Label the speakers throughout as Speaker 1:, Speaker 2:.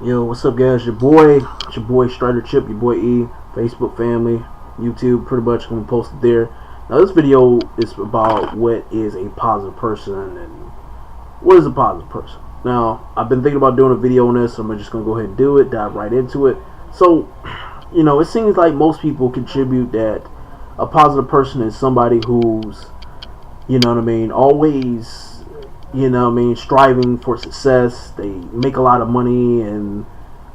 Speaker 1: Yo, what's up, guys? It's your boy Strider Chip, your boy E, Facebook family, YouTube. Pretty much gonna post it there. Now, this video is about what is a positive person and what is a positive person. Now, I've been thinking about doing a video on this, so I'm just gonna go ahead and do it, dive right into it. So, it seems like most people contribute that a positive person is somebody who's, always striving for success. They make a lot of money and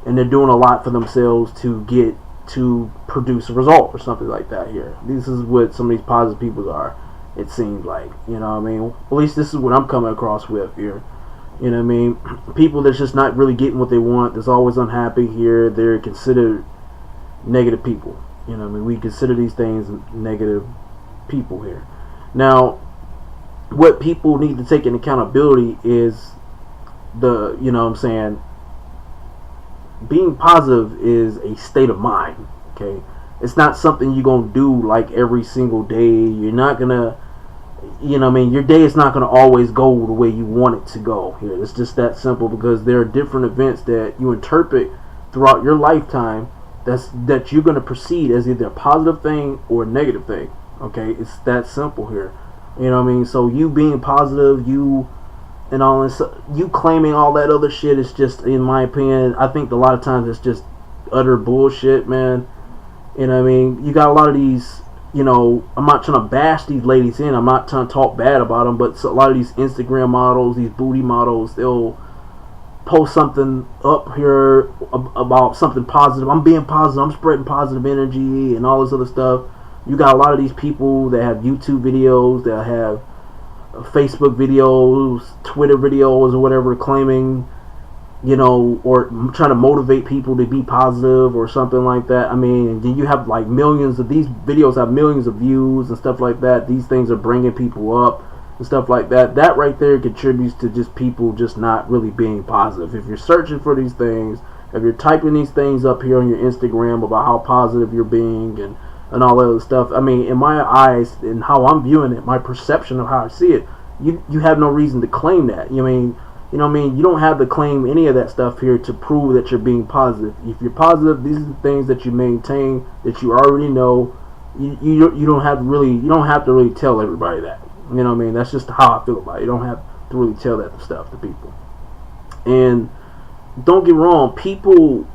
Speaker 1: they're doing a lot for themselves to produce a result or something like that here. This is what some of these positive people are, it seems like. At least this is what I'm coming across with here. People that's just not really getting what they want, that's always unhappy here, they're considered negative people. We consider these things negative people here. Now, what people need to take in accountability is being positive is a state of mind. Okay, it's not something you're gonna do like every single day. You're not gonna, your day is not gonna always go the way you want it to go. Here, it's just that simple, because there are different events that you interpret throughout your lifetime that you're gonna perceive as either a positive thing or a negative thing. Okay, it's that simple here. So you being positive, you claiming all that other shit is just, in my opinion, I think a lot of times it's just utter bullshit, man. You got a lot of these, I'm not trying to bash these ladies in, I'm not trying to talk bad about them, but a lot of these Instagram models, these booty models, they'll post something up here about something positive. I'm being positive, I'm spreading positive energy and all this other stuff. You got a lot of these people that have YouTube videos, that have Facebook videos, Twitter videos, or whatever, claiming, or trying to motivate people to be positive or something like that. Then you have like millions of these videos have millions of views and stuff like that. These things are bringing people up and stuff like that. That right there contributes to just people just not really being positive. If you're searching for these things, if you're typing these things up here on your Instagram about how positive you're being and all that other stuff, in my eyes and how I'm viewing it, my perception of how I see it, you have no reason to claim that. You don't have to claim any of that stuff here to prove that you're being positive. If you're positive, these are the things that you maintain, that you already know. You don't have to really tell everybody that. That's just how I feel about it. You don't have to really tell that stuff to people. And don't get wrong, people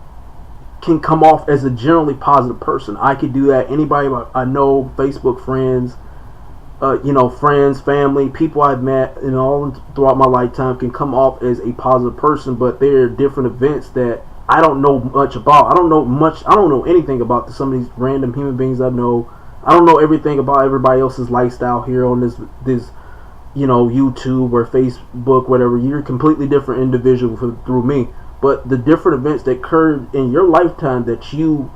Speaker 1: can come off as a generally positive person. I could do that. Anybody I know, Facebook friends, friends, family, people I've met, all throughout my lifetime, can come off as a positive person. But there are different events that I don't know much about. I don't know anything about some of these random human beings I know. I don't know everything about everybody else's lifestyle here on this YouTube or Facebook, whatever. You're a completely different individual through me. But the different events that occurred in your lifetime that you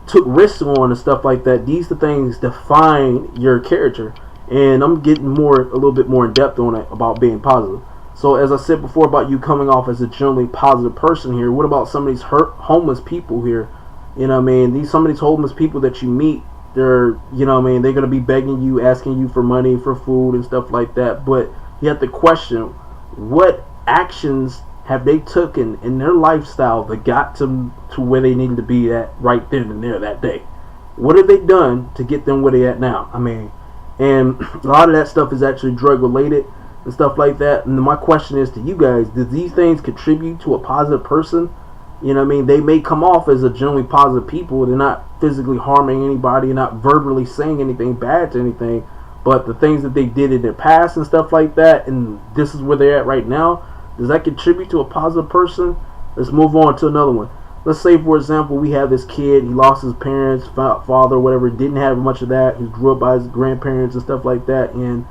Speaker 1: took risks on and stuff like that, these are things define your character. And I'm getting a little bit more in depth on it about being positive. So as I said before about you coming off as a generally positive person here, what about some of these homeless people here? Some of these homeless people that you meet, they're they're gonna be begging you, asking you for money, for food and stuff like that. But you have to question, what actions have they taken in their lifestyle that got to where they needed to be at right then and there that day? What have they done to get them where they at now? And a lot of that stuff is actually drug related and stuff like that. And my question is to you guys, do these things contribute to a positive person? They may come off as a generally positive people. They're not physically harming anybody, not verbally saying anything bad to anything, but the things that they did in their past and stuff like that, and this is where they're at right now, does that contribute to a positive person? Let's move on to another one. Let's say, for example, we have this kid. He lost his parents, father, whatever. Didn't have much of that. He grew up by his grandparents and stuff like that. And,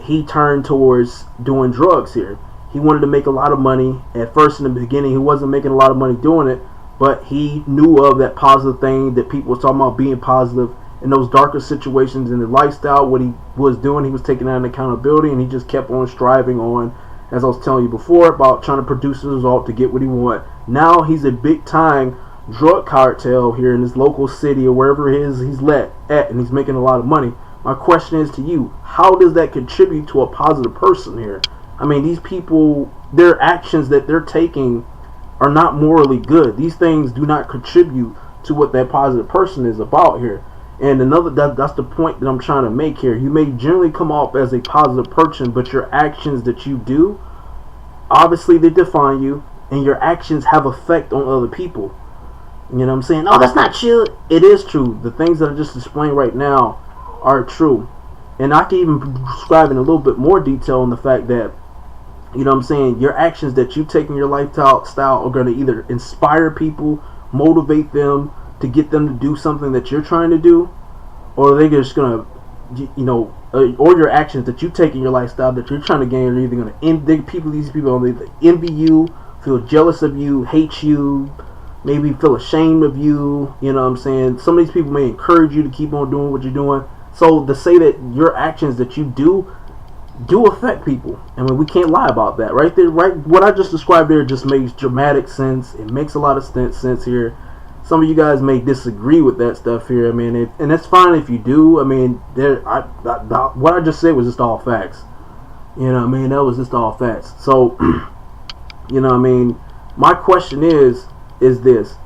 Speaker 1: he turned towards doing drugs here. He wanted to make a lot of money. At first, in the beginning, he wasn't making a lot of money doing it. But he knew of that positive thing that people was talking about, being positive. In those darker situations in his lifestyle, what he was doing, he was taking on accountability. And he just kept on striving on, as I was telling you before, about trying to produce a result to get what he want. Now he's a big time drug cartel here in this local city or wherever it is he's at, and he's making a lot of money. My question is to you, how does that contribute to a positive person here? These people, their actions that they're taking are not morally good. These things do not contribute to what that positive person is about here. And that's the point that I'm trying to make here. You may generally come off as a positive person, but your actions that you do, obviously they define you, and your actions have effect on other people. You know what I'm saying? Oh, that's not true. It is true. The things that I just explained right now are true. And I can even describe in a little bit more detail on the fact that, you know what I'm saying, your actions that you take in your lifestyle are going to either inspire people, motivate them to get them to do something that you're trying to do, or they're just going to, you know, or your actions that you take in your lifestyle that you're trying to gain are either going to these people will either envy you, feel jealous of you, hate you, maybe feel ashamed of you. You know what I'm saying? Some of these people may encourage you to keep on doing what you're doing. So to say that your actions that you do affect people. I mean, we can't lie about that. Right there, right? What I just described there just makes dramatic sense. It makes a lot of sense here. Some of you guys may disagree with that stuff here. I mean, and that's fine if you do. I mean, what I just said was just all facts. You know what I mean? That was just all facts. So, you know what I mean? My question is this.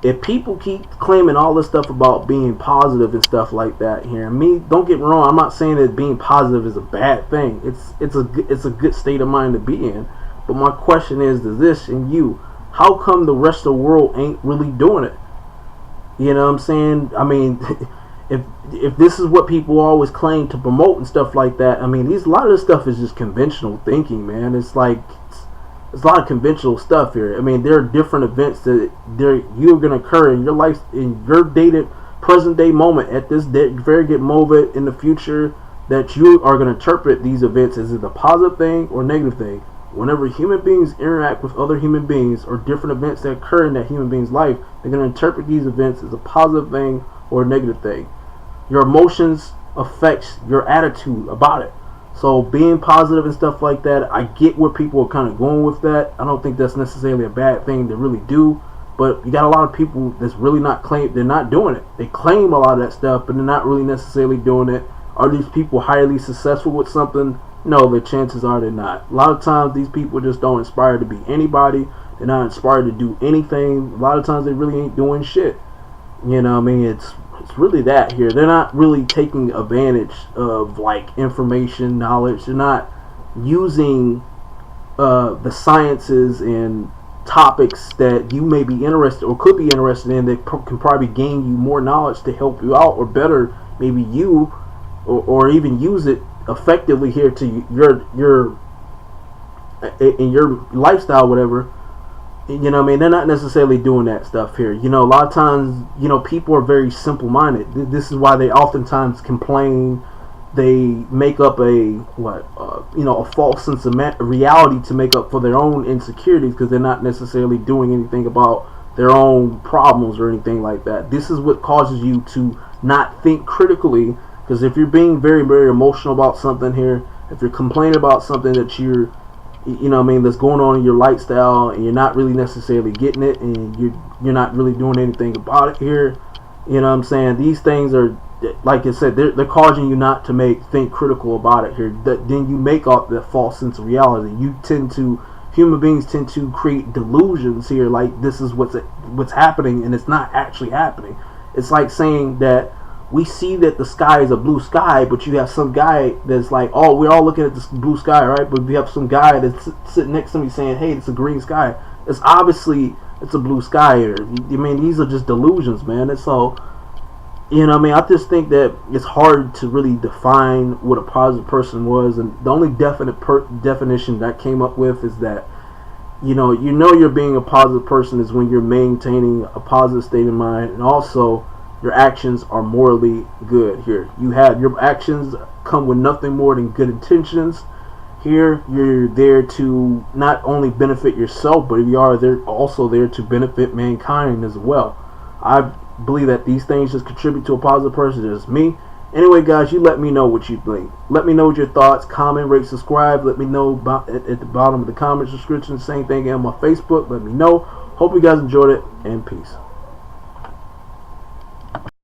Speaker 1: If people keep claiming all this stuff about being positive and stuff like that here, don't get me wrong, I'm not saying that being positive is a bad thing. It's a good state of mind to be in. But my question is to this and you, how come the rest of the world ain't really doing it? You know what I'm saying? I mean, if this is what people always claim to promote and stuff like that, I mean, a lot of this stuff is just conventional thinking, man. It's like there's a lot of conventional stuff here. I mean, there are different events that you're going to occur in your life, in your present day moment, at this very good moment in the future, that you are going to interpret these events as either a positive thing or negative thing. Whenever human beings interact with other human beings or different events that occur in that human being's life, they're going to interpret these events as a positive thing or a negative thing. Your emotions affects your attitude about it. So being positive and stuff like that, I get where people are kind of going with that. I don't think that's necessarily a bad thing to really do. But you got a lot of people that's really they're not doing it. They claim a lot of that stuff, but they're not really necessarily doing it. Are these people highly successful with something? No, the chances are they're not. A lot of times these people just don't inspire to be anybody. They're not inspired to do anything. A lot of times they really ain't doing shit. You know what I mean? It's really that here. They're not really taking advantage of like information, knowledge. They're not using the sciences and topics that you may be interested or could be interested in that can probably gain you more knowledge to help you out, or better, maybe you or even use it effectively here to your in your lifestyle, whatever. You know what I mean? They're not necessarily doing that stuff here. You know, a lot of times, you know, people are very simple-minded. This is why they oftentimes complain. They make up a false sense of reality to make up for their own insecurities, because they're not necessarily doing anything about their own problems or anything like that. This is what causes you to not think critically, because if you're being very, very emotional about something here, if you're complaining about something that you know what I mean, that's going on in your lifestyle, and you're not really necessarily getting it, and you're not really doing anything about it here, you know what I'm saying, these things are, like I said, they're causing you not to think critical about it here. Then you make up that false sense of reality. Human beings tend to create delusions here, like this is what's happening, and it's not actually happening. It's like saying that we see that the sky is a blue sky, but you have some guy that's like, oh, we're all looking at this blue sky, right? But we have some guy that's sitting next to me saying, hey, it's a green sky. It's obviously, it's a blue sky here. I mean, these are just delusions, man. And so, you know what I mean? I just think that it's hard to really define what a positive person was. And the only definite definition that I came up with is that, you know you're being a positive person is when you're maintaining a positive state of mind, and also your actions are morally good here. Your actions come with nothing more than good intentions. Here, you're there to not only benefit yourself, but you are also there to benefit mankind as well. I believe that these things just contribute to a positive person. It's me. Anyway, guys, you let me know what you think. Let me know your thoughts. Comment, rate, subscribe. Let me know at the bottom of the comment description. Same thing on my Facebook. Let me know. Hope you guys enjoyed it, and peace.